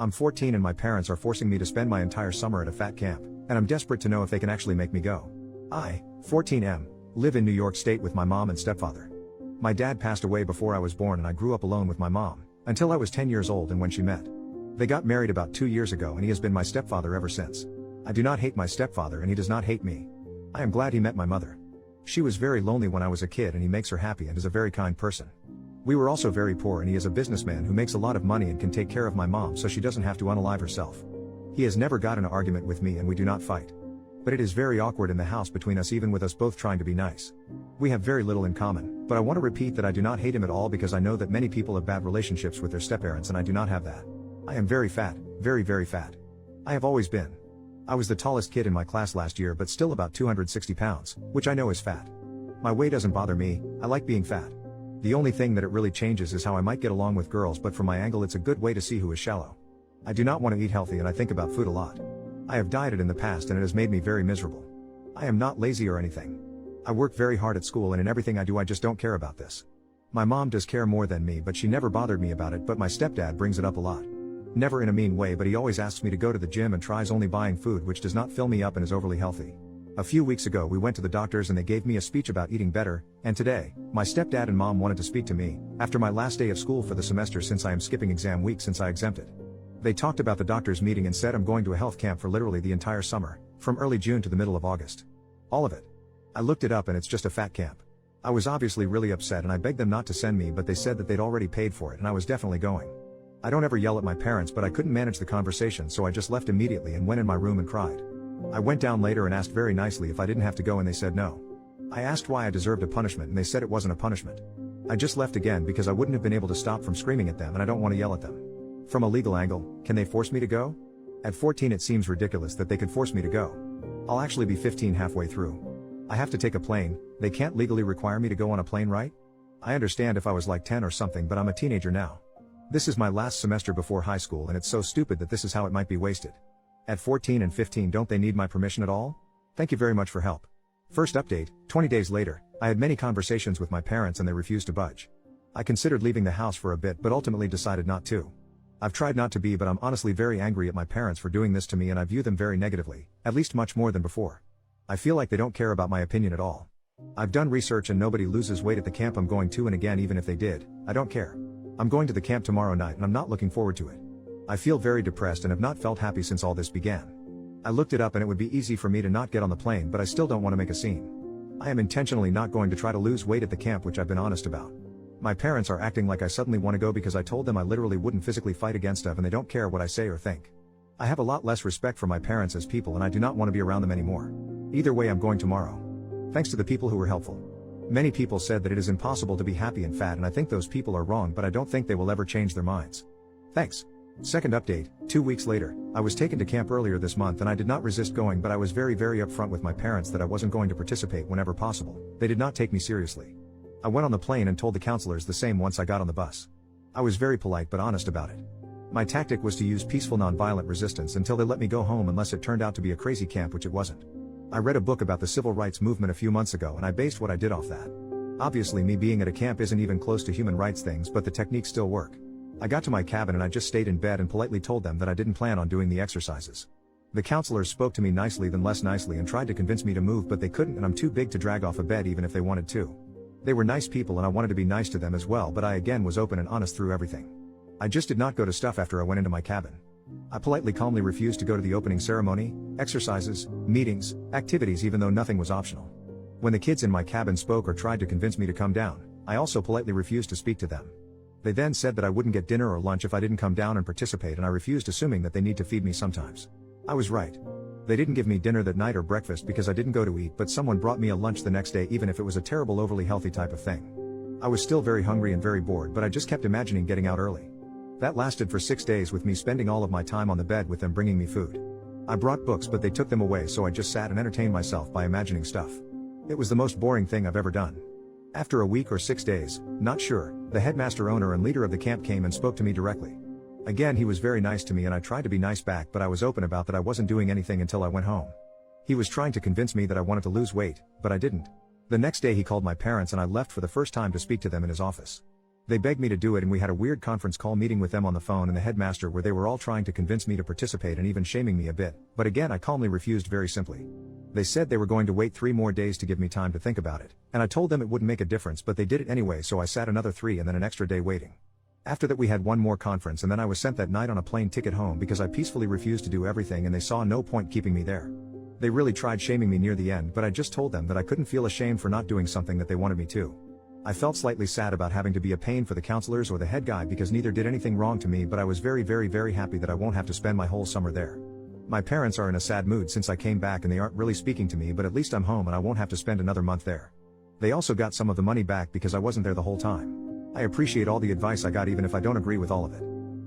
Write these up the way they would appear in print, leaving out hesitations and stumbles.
I'm 14 and my parents are forcing me to spend my entire summer at a fat camp, and I'm desperate to know if they can actually make me go. I, 14M, live in New York State with my mom and stepfather. My dad passed away before I was born and I grew up alone with my mom, until I was 10 years old and when she met. They got married about 2 years ago and he has been my stepfather ever since. I do not hate my stepfather and he does not hate me. I am glad he met my mother. She was very lonely when I was a kid and he makes her happy and is a very kind person. We were also very poor and he is a businessman who makes a lot of money and can take care of my mom so she doesn't have to unalive herself. He has never got in an argument with me and we do not fight. But it is very awkward in the house between us even with us both trying to be nice. We have very little in common, but I want to repeat that I do not hate him at all because I know that many people have bad relationships with their stepparents and I do not have that. I am very fat, very fat. I have always been. I was the tallest kid in my class last year but still about 260 pounds, which I know is fat. My weight doesn't bother me, I like being fat. The only thing that it really changes is how I might get along with girls, but from my angle it's a good way to see who is shallow. I do not want to eat healthy and I think about food a lot. I have dieted in the past and it has made me very miserable. I am not lazy or anything. I work very hard at school and in everything I do I just don't care about this. My mom does care more than me but she never bothered me about it, but my stepdad brings it up a lot. Never in a mean way, but he always asks me to go to the gym and tries only buying food which does not fill me up and is overly healthy. A few weeks ago we went to the doctors and they gave me a speech about eating better, and today, my stepdad and mom wanted to speak to me, after my last day of school for the semester since I am skipping exam week since I exempted. They talked about the doctor's meeting and said I'm going to a health camp for literally the entire summer, from early June to the middle of August. All of it. I looked it up and it's just a fat camp. I was obviously really upset and I begged them not to send me, but they said that they'd already paid for it and I was definitely going. I don't ever yell at my parents, but I couldn't manage the conversation so I just left immediately and went in my room and cried. I went down later and asked very nicely if I didn't have to go and they said no. I asked why I deserved a punishment and they said it wasn't a punishment. I just left again because I wouldn't have been able to stop from screaming at them and I don't want to yell at them. From a legal angle, can they force me to go? At 14 it seems ridiculous that they could force me to go. I'll actually be 15 halfway through. I have to take a plane, they can't legally require me to go on a plane, right? I understand if I was like 10 or something, but I'm a teenager now. This is my last semester before high school and it's so stupid that this is how it might be wasted. At 14 and 15 don't they need my permission at all? Thank you very much for help. First update, 20 days later, I had many conversations with my parents and they refused to budge. I considered leaving the house for a bit but ultimately decided not to. I've tried not to be, but I'm honestly very angry at my parents for doing this to me and I view them very negatively, at least much more than before. I feel like they don't care about my opinion at all. I've done research and nobody loses weight at the camp I'm going to, and again even if they did, I don't care. I'm going to the camp tomorrow night and I'm not looking forward to it. I feel very depressed and have not felt happy since all this began. I looked it up and it would be easy for me to not get on the plane, but I still don't want to make a scene. I am intentionally not going to try to lose weight at the camp, which I've been honest about. My parents are acting like I suddenly want to go because I told them I literally wouldn't physically fight against them and they don't care what I say or think. I have a lot less respect for my parents as people and I do not want to be around them anymore. Either way I'm going tomorrow. Thanks to the people who were helpful. Many people said that it is impossible to be happy and fat and I think those people are wrong, but I don't think they will ever change their minds. Thanks. Second update, 2 weeks later, I was taken to camp earlier this month and I did not resist going, but I was very upfront with my parents that I wasn't going to participate whenever possible. They did not take me seriously. I went on the plane and told the counselors the same once I got on the bus. I was very polite but honest about it. My tactic was to use peaceful nonviolent resistance until they let me go home, unless it turned out to be a crazy camp, which it wasn't. I read a book about the civil rights movement a few months ago and I based what I did off that. Obviously me being at a camp isn't even close to human rights things, but the techniques still work. I got to my cabin and I just stayed in bed and politely told them that I didn't plan on doing the exercises. The counselors spoke to me nicely then less nicely and tried to convince me to move, but they couldn't and I'm too big to drag off a bed even if they wanted to. They were nice people and I wanted to be nice to them as well, but I again was open and honest through everything. I just did not go to stuff after I went into my cabin. I politely calmly refused to go to the opening ceremony, exercises, meetings, activities, even though nothing was optional. When the kids in my cabin spoke or tried to convince me to come down, I also politely refused to speak to them. They then said that I wouldn't get dinner or lunch if I didn't come down and participate, and I refused, assuming that they need to feed me sometimes. I was right. They didn't give me dinner that night or breakfast because I didn't go to eat, but someone brought me a lunch the next day even if it was a terrible overly healthy type of thing. I was still very hungry and very bored, but I just kept imagining getting out early. That lasted for 6 days, with me spending all of my time on the bed with them bringing me food. I brought books but they took them away, so I just sat and entertained myself by imagining stuff. It was the most boring thing I've ever done. After a week or 6 days, not sure, the headmaster, owner and leader of the camp came and spoke to me directly. Again he was very nice to me and I tried to be nice back, but I was open about that I wasn't doing anything until I went home. He was trying to convince me that I wanted to lose weight, but I didn't. The next day he called my parents and I left for the first time to speak to them in his office. They begged me to do it and we had a weird conference call meeting with them on the phone and the headmaster where they were all trying to convince me to participate and even shaming me a bit, but again I calmly refused very simply. They said they were going to wait 3 more days to give me time to think about it, and I told them it wouldn't make a difference but they did it anyway, so I sat another 3 and then an extra day waiting. After that we had one more conference and then I was sent that night on a plane ticket home because I peacefully refused to do everything and they saw no point keeping me there. They really tried shaming me near the end but I just told them that I couldn't feel ashamed for not doing something that they wanted me to. I felt slightly sad about having to be a pain for the counselors or the head guy because neither did anything wrong to me, but I was very happy that I won't have to spend my whole summer there. My parents are in a sad mood since I came back and they aren't really speaking to me, but at least I'm home and I won't have to spend another month there. They also got some of the money back because I wasn't there the whole time. I appreciate all the advice I got even if I don't agree with all of it.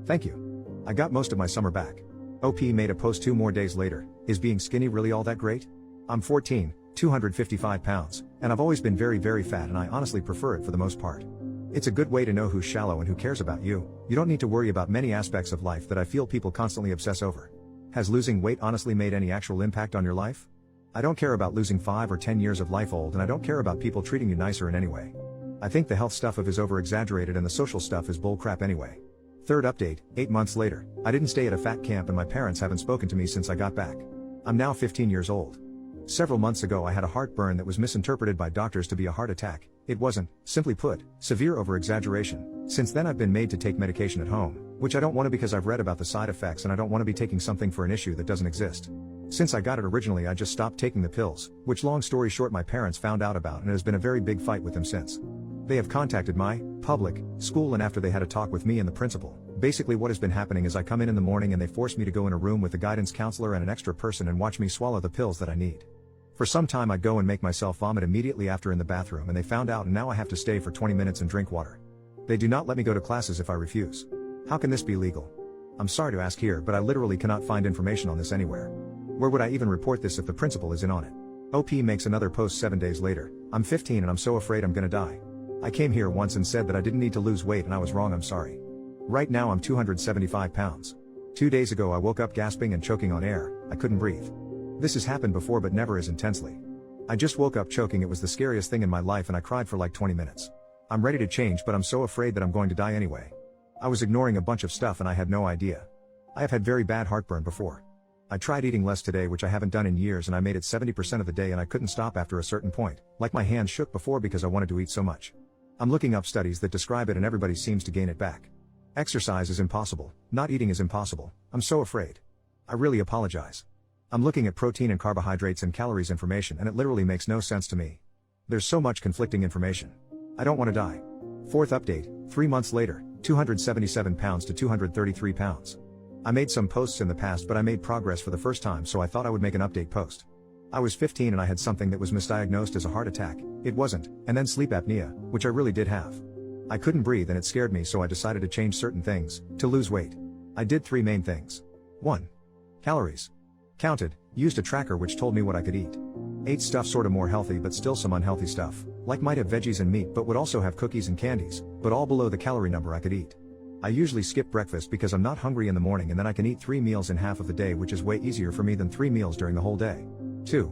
Thank you. I got most of my summer back. OP made a post 2 more days later. Is being skinny really all that great? I'm 14, 255 pounds, and I've always been very fat and I honestly prefer it for the most part. It's a good way to know who's shallow and who cares about you. You don't need to worry about many aspects of life that I feel people constantly obsess over. Has losing weight honestly made any actual impact on your life? I don't care about losing 5 or 10 years of life old and I don't care about people treating you nicer in any way. I think the health stuff is over-exaggerated and the social stuff is bullcrap anyway. Third update, 8 months later, I didn't stay at a fat camp and my parents haven't spoken to me since I got back. I'm now 15 years old. Several months ago I had a heartburn that was misinterpreted by doctors to be a heart attack. It wasn't, simply put, severe over-exaggeration. Since then I've been made to take medication at home, which I don't want to because I've read about the side effects and I don't want to be taking something for an issue that doesn't exist. Since I got it originally I just stopped taking the pills, which long story short my parents found out about and it has been a very big fight with them since. They have contacted my public school and after they had a talk with me and the principal. Basically what has been happening is I come in the morning and they force me to go in a room with a guidance counselor and an extra person and watch me swallow the pills that I need. For some time I'd go and make myself vomit immediately after in the bathroom and they found out and now I have to stay for 20 minutes and drink water. They do not let me go to classes if I refuse. How can this be legal? I'm sorry to ask here but I literally cannot find information on this anywhere. Where would I even report this if the principal is in on it? OP makes another post 7 days later. I'm 15 and I'm so afraid I'm gonna die. I came here once and said that I didn't need to lose weight and I was wrong, I'm sorry. Right now I'm 275 pounds. 2 days ago I woke up gasping and choking on air, I couldn't breathe. This has happened before but never as intensely. I just woke up choking, it was the scariest thing in my life and I cried for like 20 minutes. I'm ready to change but I'm so afraid that I'm going to die anyway. I was ignoring a bunch of stuff and I had no idea. I have had very bad heartburn before. I tried eating less today which I haven't done in years and I made it 70% of the day and I couldn't stop after a certain point, like my hands shook before because I wanted to eat so much. I'm looking up studies that describe it and everybody seems to gain it back. Exercise is impossible, not eating is impossible, I'm so afraid. I really apologize. I'm looking at protein and carbohydrates and calories information and it literally makes no sense to me. There's so much conflicting information. I don't want to die. Fourth update, 3 months later, 277 pounds to 233 pounds. I made some posts in the past but I made progress for the first time so I thought I would make an update post. I was 15 and I had something that was misdiagnosed as a heart attack, it wasn't, and then sleep apnea, which I really did have. I couldn't breathe and it scared me so I decided to change certain things, to lose weight. I did 3 main things. 1. Calories. Counted, used a tracker which told me what I could eat. Ate stuff sorta more healthy but still some unhealthy stuff, like might have veggies and meat but would also have cookies and candies, but all below the calorie number I could eat. I usually skip breakfast because I'm not hungry in the morning and then I can eat 3 meals in half of the day which is way easier for me than 3 meals during the whole day. 2.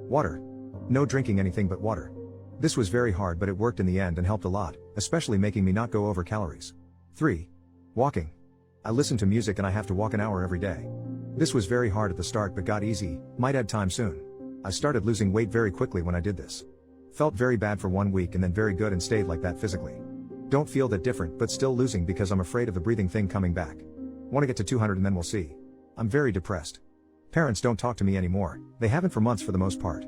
Water. No drinking anything but water. This was very hard but it worked in the end and helped a lot, especially making me not go over calories. 3. Walking. I listen to music and I have to walk an hour every day. This was very hard at the start but got easy, might add time soon. I started losing weight very quickly when I did this. Felt very bad for 1 week and then very good and stayed like that physically. Don't feel that different but still losing because I'm afraid of the breathing thing coming back. Want to get to 200 and then we'll see. I'm very depressed. Parents don't talk to me anymore, they haven't for months for the most part.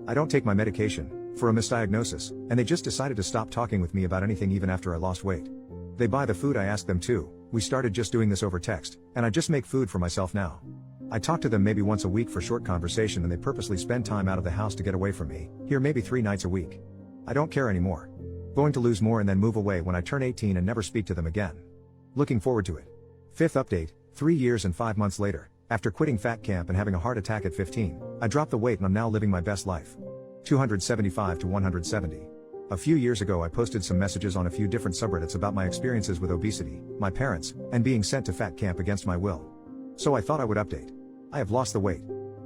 I don't take my medication, for a misdiagnosis, and they just decided to stop talking with me about anything even after I lost weight. They buy the food I ask them to, we started just doing this over text, and I just make food for myself now. I talk to them maybe once a week for short conversation and they purposely spend time out of the house to get away from me, here maybe 3 nights a week. I don't care anymore. Going to lose more and then move away when I turn 18 and never speak to them again. Looking forward to it. 5th update, 3 years and 5 months later, after quitting fat camp and having a heart attack at 15, I dropped the weight and I'm now living my best life. 275 to 170. A few years ago I posted some messages on a few different subreddits about my experiences with obesity, my parents, and being sent to fat camp against my will. So I thought I would update. I have lost the weight.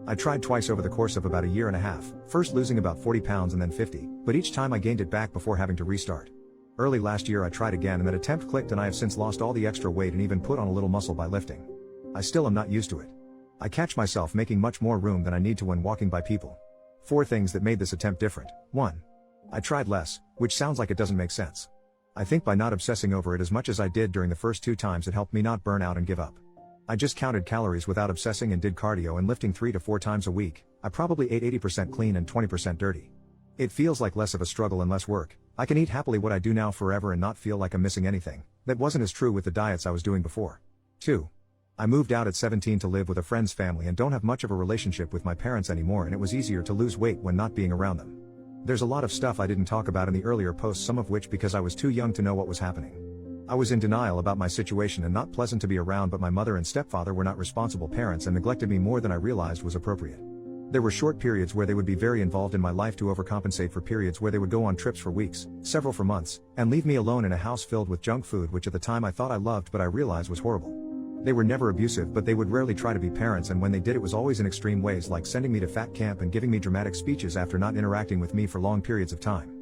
I tried twice over the course of about a year and a half, first losing about 40 pounds and then 50, but each time I gained it back before having to restart. Early last year I tried again and that attempt clicked and I have since lost all the extra weight and even put on a little muscle by lifting. I still am not used to it. I catch myself making much more room than I need to when walking by people. 4 things that made this attempt different. 1. I tried less, which sounds like it doesn't make sense. I think by not obsessing over it as much as I did during the first 2 times it helped me not burn out and give up. I just counted calories without obsessing and did cardio and lifting 3 to 4 times a week. I probably ate 80% clean and 20% dirty. It feels like less of a struggle and less work. I can eat happily what I do now forever and not feel like I'm missing anything. That wasn't as true with the diets I was doing before. 2. I moved out at 17 to live with a friend's family and don't have much of a relationship with my parents anymore, and it was easier to lose weight when not being around them. There's a lot of stuff I didn't talk about in the earlier posts, some of which because I was too young to know what was happening. I was in denial about my situation and not pleasant to be around, but my mother and stepfather were not responsible parents and neglected me more than I realized was appropriate. There were short periods where they would be very involved in my life to overcompensate for periods where they would go on trips for weeks, several for months, and leave me alone in a house filled with junk food, which at the time I thought I loved but I realized was horrible. They were never abusive, but they would rarely try to be parents, and when they did it was always in extreme ways, like sending me to fat camp and giving me dramatic speeches after not interacting with me for long periods of time.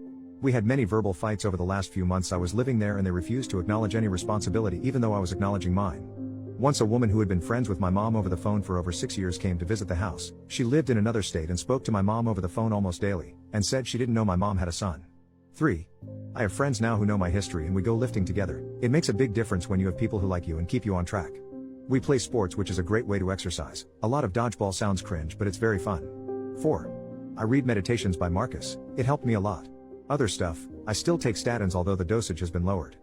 We had many verbal fights over the last few months I was living there, and they refused to acknowledge any responsibility even though I was acknowledging mine. Once a woman who had been friends with my mom over the phone for over 6 years came to visit the house. She lived in another state and spoke to my mom over the phone almost daily, and said she didn't know my mom had a son. 3. I have friends now who know my history and we go lifting together. It makes a big difference when you have people who like you and keep you on track. We play sports, which is a great way to exercise. A lot of dodgeball sounds cringe, but it's very fun. 4. I read Meditations by Marcus. It helped me a lot. Other stuff, I still take statins, although the dosage has been lowered.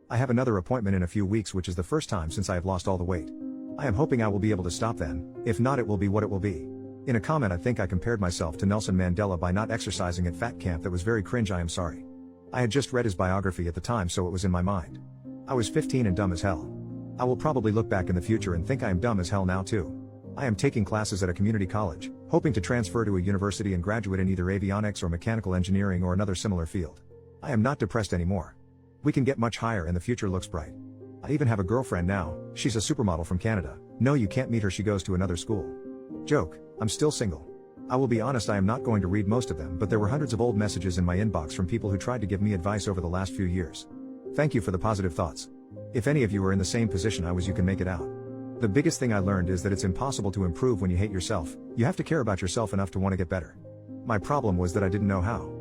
I have another appointment in a few weeks, which is the first time since I have lost all the weight. I am hoping I will be able to stop then. If not, it will be what it will be. In a comment I think I compared myself to Nelson Mandela by not exercising at fat camp. That was very cringe, I am sorry. I had just read his biography at the time, so it was in my mind. I was 15 and dumb as hell. I will probably look back in the future and think I am dumb as hell now too. I am taking classes at a community college, hoping to transfer to a university and graduate in either avionics or mechanical engineering or another similar field. I am not depressed anymore. We can get much higher and the future looks bright. I even have a girlfriend now. She's a supermodel from Canada. No, you can't meet her, she goes to another school. Joke, I'm still single. I will be honest, I am not going to read most of them, but there were hundreds of old messages in my inbox from people who tried to give me advice over the last few years. Thank you for the positive thoughts. If any of you are in the same position I was, you can make it out. The biggest thing I learned is that it's impossible to improve when you hate yourself. You have to care about yourself enough to want to get better. My problem was that I didn't know how.